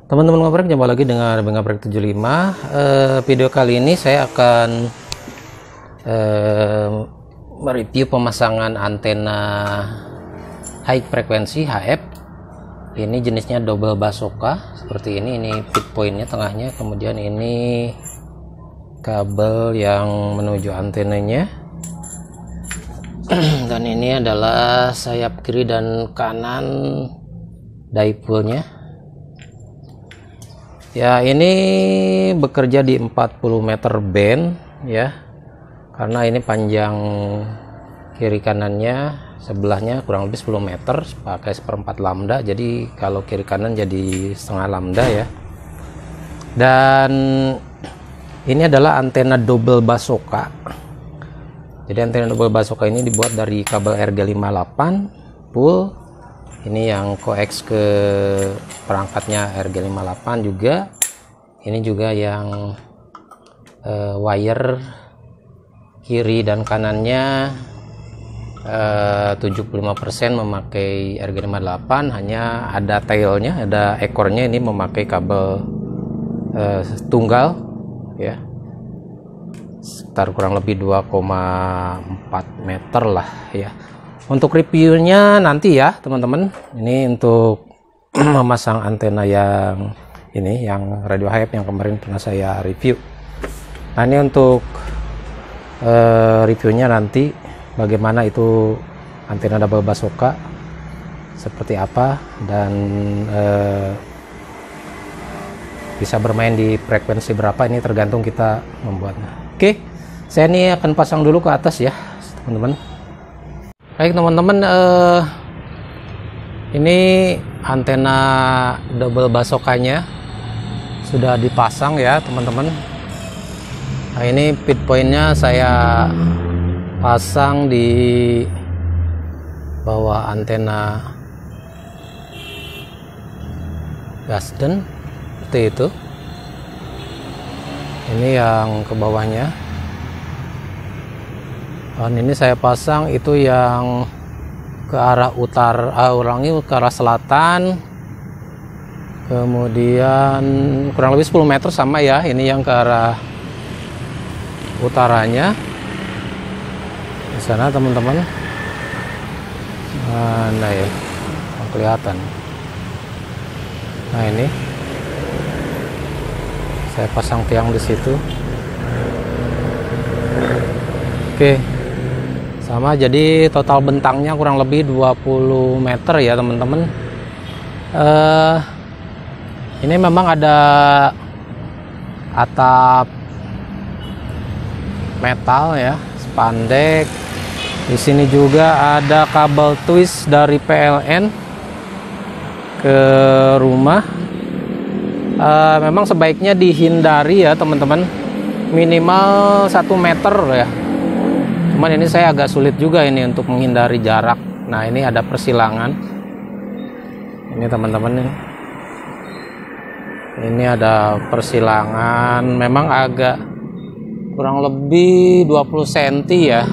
Teman-teman ngoprek, jumpa lagi dengan Bang Ngoprek 75. Video kali ini saya akan mereview pemasangan antena high frekuensi HF. Ini jenisnya double basoka seperti ini pit pointnya tengahnya, kemudian ini kabel yang menuju antenanya, dan ini adalah sayap kiri dan kanan dipole-nya. Ya, ini bekerja di 40 meter band ya, karena ini panjang kiri kanannya sebelahnya kurang lebih 10 meter pakai 1/4 lambda, jadi kalau kiri kanan jadi setengah lambda ya. Dan ini adalah antena double basoka. Jadi antena double basoka ini dibuat dari kabel RG58 full. Ini yang coax ke perangkatnya RG58 juga. Ini juga yang wire kiri dan kanannya 75% memakai RG58, hanya ada tailnya, ada ekornya ini memakai kabel tunggal ya, sekitar kurang lebih 2,4 meter lah ya. Untuk reviewnya nanti ya teman-teman. Ini untuk memasang antena yang ini, yang radio HF yang kemarin pernah saya review. Nah, ini untuk reviewnya nanti, bagaimana itu antena double basoka seperti apa, dan bisa bermain di frekuensi berapa, ini tergantung kita membuatnya. Oke, saya ini akan pasang dulu ke atas ya teman-teman. Baik teman-teman, ini antena double basokanya sudah dipasang ya teman-teman. Nah, ini pit pointnya saya pasang di bawah antena gasden seperti itu. Ini yang ke bawahnya. Dan ini saya pasang itu yang ke arah utara, ke arah selatan, kemudian kurang lebih 10 meter sama ya. Ini yang ke arah utaranya di sana teman-teman. Nah ya, kelihatan. Nah, ini saya pasang tiang di situ. Oke, sama, jadi total bentangnya kurang lebih 20 meter ya teman-teman. Ini memang ada atap metal ya, spandek. Di sini juga ada kabel twist dari PLN ke rumah. Memang sebaiknya dihindari ya teman-teman, minimal 1 meter ya. Cuman ini saya agak sulit juga ini untuk menghindari jarak. Nah, ini ada persilangan. Ini teman-teman nih. Ini ada persilangan, memang agak kurang lebih 20 cm ya.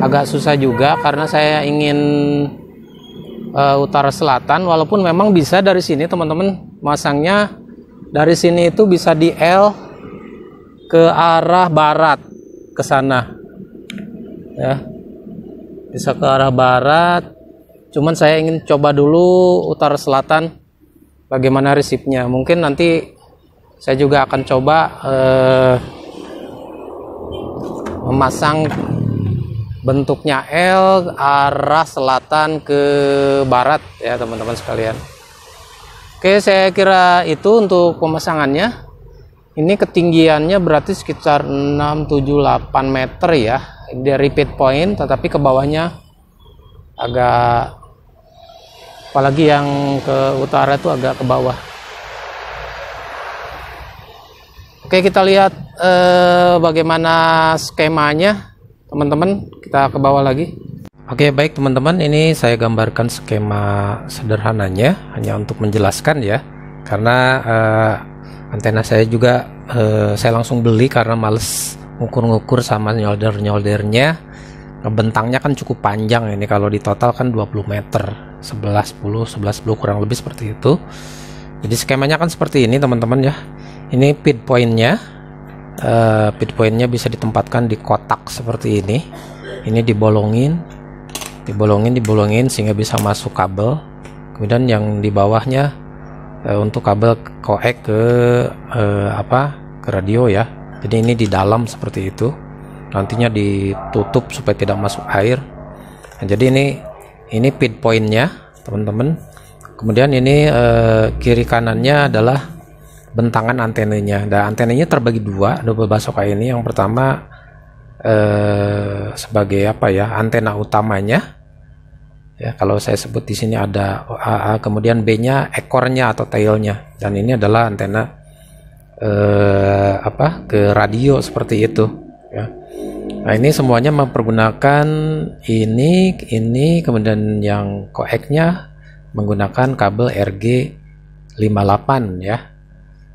Agak susah juga karena saya ingin utara selatan, walaupun memang bisa dari sini teman-teman masangnya. Dari sini itu bisa di L ke arah barat ke sana ya, bisa ke arah barat. Cuman saya ingin coba dulu utara selatan bagaimana resipnya. Mungkin nanti saya juga akan coba memasang bentuknya L arah selatan ke barat ya teman-teman sekalian. Oke, saya kira itu untuk pemasangannya. Ini ketinggiannya berarti sekitar 6-7-8 meter ya dari pit point, tetapi ke bawahnya agak, apalagi yang ke utara itu agak ke bawah. Oke, kita lihat bagaimana skemanya teman-teman. Kita ke bawah lagi. Oke, baik teman-teman, ini saya gambarkan skema sederhananya hanya untuk menjelaskan ya, karena antena saya juga saya langsung beli karena males ngukur-ngukur sama nyolder-nyoldernya. Bentangnya kan cukup panjang ini, kalau di total kan 20 meter, 11 10 kurang lebih seperti itu. Jadi skemanya kan seperti ini teman-teman ya. Ini feed pointnya. Feed pointnya bisa ditempatkan di kotak seperti ini. Ini dibolongin sehingga bisa masuk kabel. Kemudian yang di bawahnya untuk kabel koek ke ke radio ya. Jadi ini di dalam seperti itu. Nantinya ditutup supaya tidak masuk air. Nah, jadi ini feed pointnya teman-teman. Kemudian ini kiri kanannya adalah bentangan antenanya. Dan antenanya terbagi dua, double basoka ini. Yang pertama sebagai antena utamanya. Ya, kalau saya sebut di sini ada AA, kemudian B-nya ekornya atau tailnya. Dan ini adalah antena ke radio seperti itu. Ya. Nah, ini semuanya mempergunakan ini, kemudian yang koeknya menggunakan kabel RG58 ya.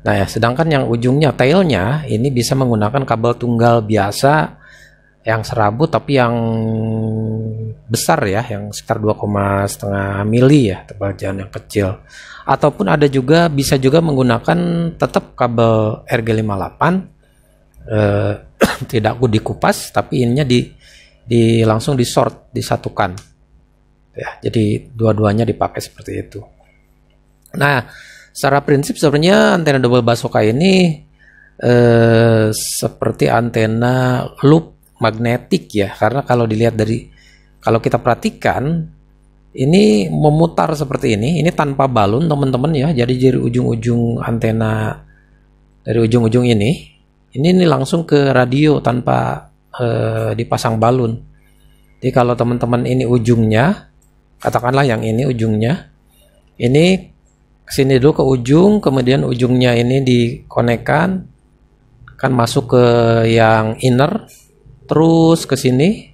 Nah ya, sedangkan yang ujungnya tailnya ini bisa menggunakan kabel tunggal biasa yang serabut tapi yang besar ya, yang sekitar 2,5 mili ya, tebalan yang kecil. Ataupun ada juga bisa juga menggunakan tetap kabel RG58 tidak dikupas tapi ininya langsung di short, disatukan. Ya, jadi dua-duanya dipakai seperti itu. Nah, secara prinsip sebenarnya antena double basoka ini seperti antena loop magnetik ya, karena kalau dilihat kalau kita perhatikan ini memutar seperti ini tanpa balun teman-teman ya. Jadi dari ujung-ujung antena, dari ujung-ujung ini langsung ke radio tanpa dipasang balun. Jadi kalau teman-teman ini ujungnya, katakanlah yang ini ujungnya, ini kesini dulu ke ujung, kemudian ujungnya ini dikonekkan, kan masuk ke yang inner, terus ke sini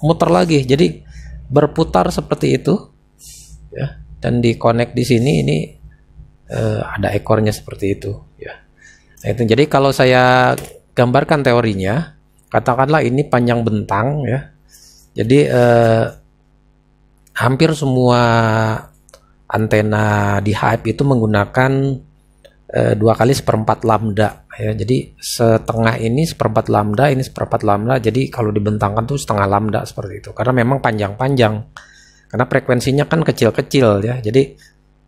muter lagi, jadi berputar seperti itu, ya. Dan dikonek di sini ini ada ekornya seperti itu, ya. Nah, itu jadi kalau saya gambarkan teorinya, katakanlah ini panjang bentang, ya. Jadi hampir semua antena di HF itu menggunakan 2 kali 1/4 lambda ya. Jadi setengah ini 1/4 lambda, ini 1/4 lambda. Jadi kalau dibentangkan tuh setengah lambda seperti itu. Karena memang panjang-panjang. Karena frekuensinya kan kecil-kecil ya. Jadi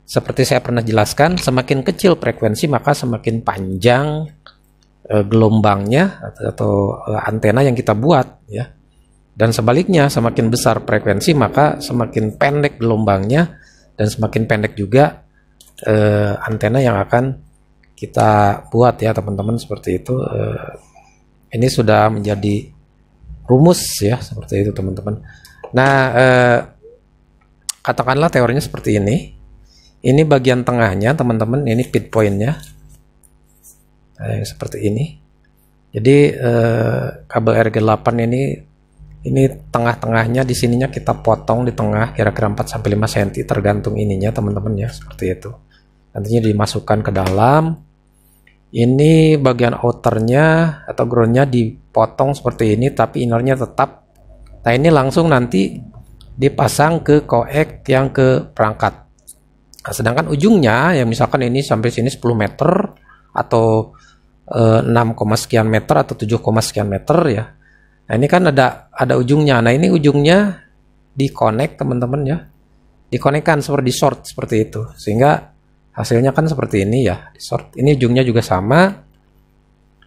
seperti saya pernah jelaskan, semakin kecil frekuensi maka semakin panjang gelombangnya atau antena yang kita buat ya. Dan sebaliknya, semakin besar frekuensi maka semakin pendek gelombangnya dan semakin pendek juga antena yang akan kita buat ya teman-teman, seperti itu. Ini sudah menjadi rumus ya, seperti itu teman-teman. Nah, katakanlah teorinya seperti ini. Ini bagian tengahnya teman-teman, ini feed pointnya seperti ini. Jadi kabel RG8 ini tengah-tengahnya, di sininya kita potong di tengah kira-kira 4-5 cm tergantung ininya teman-teman ya, seperti itu. Nantinya dimasukkan ke dalam. Ini bagian outernya atau groundnya dipotong seperti ini, tapi innernya tetap. Nah, ini langsung nanti dipasang ke koek yang ke perangkat. Nah, sedangkan ujungnya ya misalkan ini sampai sini 10 meter atau 6, sekian meter atau 7, sekian meter ya. Nah, ini kan ada ujungnya. Nah, ini ujungnya dikonek teman-teman ya. Dikonekkan seperti di short seperti itu. Sehingga hasilnya kan seperti ini ya, di short. Ini ujungnya juga sama.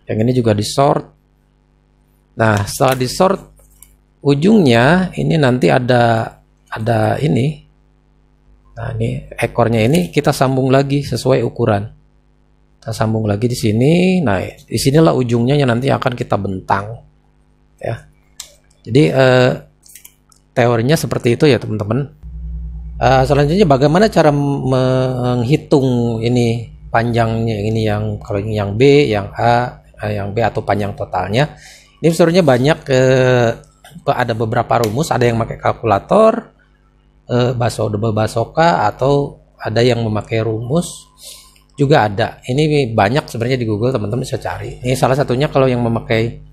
Yang ini juga di short. Nah, setelah di short ujungnya ini nanti ada ini. Nah, ini ekornya ini kita sambung lagi sesuai ukuran. Kita sambung lagi di sini. Nah, disinilah ujungnya yang nanti akan kita bentang. Ya, jadi teorinya seperti itu ya teman-teman. Selanjutnya bagaimana cara menghitung ini panjangnya, ini yang kalau ini yang B, yang A, yang B atau panjang totalnya. Ini sebenarnya banyak, ada beberapa rumus, ada yang pakai kalkulator, double basoka, atau ada yang memakai rumus juga ada. Ini banyak sebenarnya di Google, teman-teman bisa cari. Ini salah satunya kalau yang memakai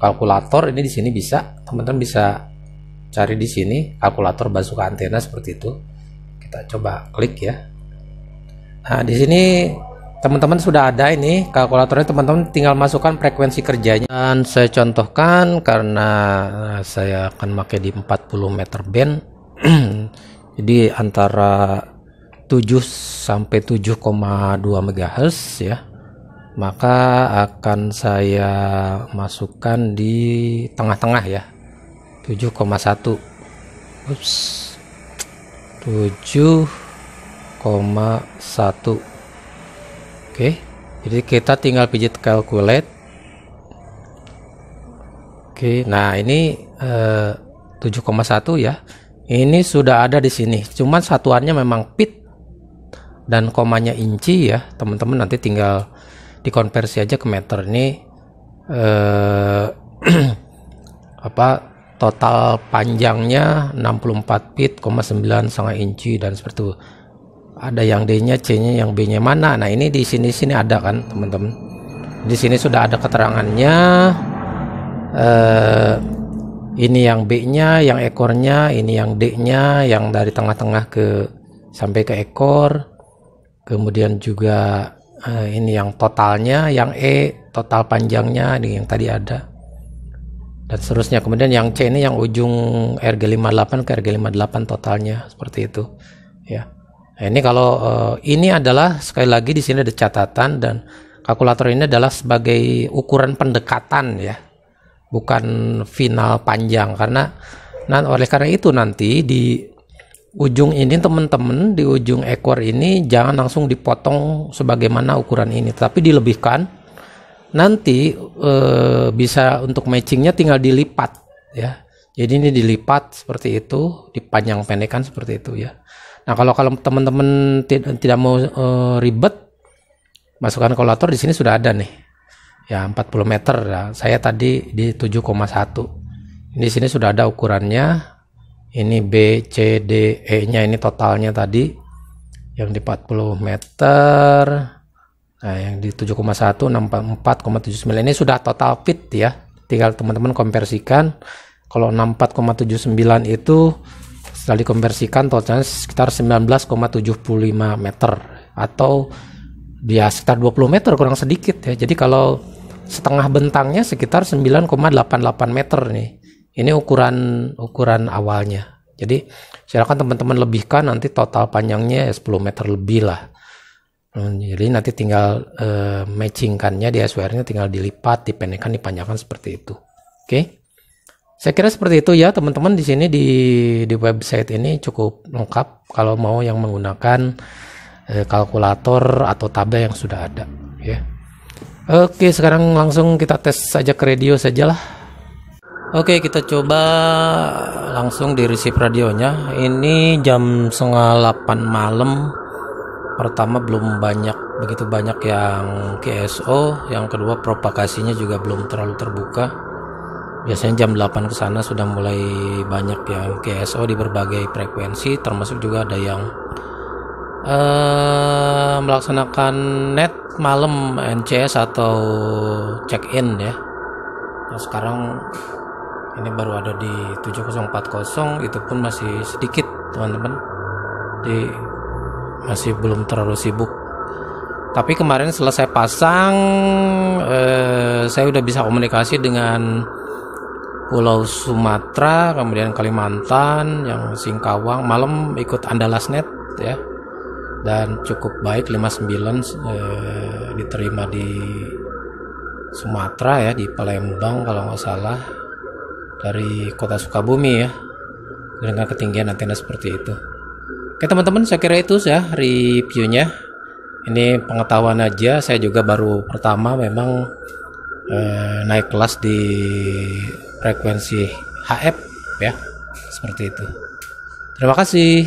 kalkulator, ini di sini bisa teman-teman bisa cari di sini kalkulator basoka antena seperti itu. kita coba klik ya. Nah, di sini teman-teman sudah ada ini kalkulatornya, teman-teman tinggal masukkan frekuensi kerjanya. Dan saya contohkan karena saya akan pakai di 40 meter band. Jadi antara 7 sampai 7,2 MHz ya. Maka akan saya masukkan di tengah-tengah ya. 7,1. Ups. 7,1. Oke, jadi kita tinggal pijit calculate. Oke, nah ini 7,1 ya. Ini sudah ada di sini. Cuman satuannya memang feet dan komanya inci ya. Teman-teman nanti tinggal dikonversi aja ke meter. Ini total panjangnya 64 feet, 9 setengah inci dan seperti itu. Ada yang D-nya, C-nya, yang B-nya mana? Nah, ini di sini ada kan, teman-teman. Di sini sudah ada keterangannya. Ini yang B-nya, yang ekornya, ini yang D-nya, yang dari tengah-tengah sampai ke ekor. Kemudian juga ini yang totalnya, yang E total panjangnya, ini yang tadi ada. Dan seterusnya. Kemudian yang C ini yang ujung RG58 ke RG58 totalnya, seperti itu ya. Nah, ini kalau ini adalah sekali lagi di sini ada catatan, dan kalkulator ini adalah sebagai ukuran pendekatan ya, bukan final panjang. Karena oleh karena itu nanti di ujung ini teman-teman, di ujung ekor ini jangan langsung dipotong sebagaimana ukuran ini, tapi dilebihkan. Nanti bisa untuk matchingnya tinggal dilipat ya. Jadi ini dilipat seperti itu, dipanjang pendekkan seperti itu ya. Nah, kalau teman-teman tidak mau ribet, masukkan kalkulator di sini sudah ada nih. Ya, 40 meter. Nah, saya tadi di 7,1. Di sini sudah ada ukurannya. Ini B, C, D, E-nya ini totalnya tadi. Yang di 40 meter. Nah, yang di 7,1, 64,79 ini sudah total fit ya. Tinggal teman-teman konversikan. Kalau 64,79 itu setelah dikonversikan totalnya sekitar 19,75 meter, atau dia sekitar 20 meter kurang sedikit ya. Jadi kalau setengah bentangnya sekitar 9,88 meter nih. Ini ukuran awalnya. Jadi silakan teman-teman lebihkan, nanti total panjangnya 10 meter lebih lah. Jadi nanti tinggal matchingkannya di SWR-nya, tinggal dilipat, dipendekkan, dipanjangkan seperti itu. Oke. Saya kira seperti itu ya teman-teman. Di sini di website ini cukup lengkap kalau mau yang menggunakan kalkulator atau tabel yang sudah ada ya. Oke, sekarang langsung kita tes saja ke radio sajalah. Oke, kita coba langsung di receive radionya. Ini jam 7:30 malam. Pertama belum begitu banyak yang KSO, yang kedua propagasinya juga belum terlalu terbuka. Biasanya jam 8 ke sana sudah mulai banyak yang KSO di berbagai frekuensi, termasuk juga ada yang melaksanakan net malam NCS atau check-in ya. Nah, sekarang ini baru ada di 7040, itu pun masih sedikit teman-teman. Jadi masih belum terlalu sibuk. Tapi kemarin setelah saya pasang, saya udah bisa komunikasi dengan Pulau Sumatera, kemudian Kalimantan, yang Singkawang, malam ikut Andalasnet ya, dan cukup baik. 59 diterima di Sumatera ya, di Palembang kalau nggak salah, dari kota Sukabumi ya, dengan ketinggian antena seperti itu. Oke teman-teman, saya kira itu ya reviewnya. Ini pengetahuan aja, saya juga baru pertama memang naik kelas di frekuensi HF ya, seperti itu. Terima kasih.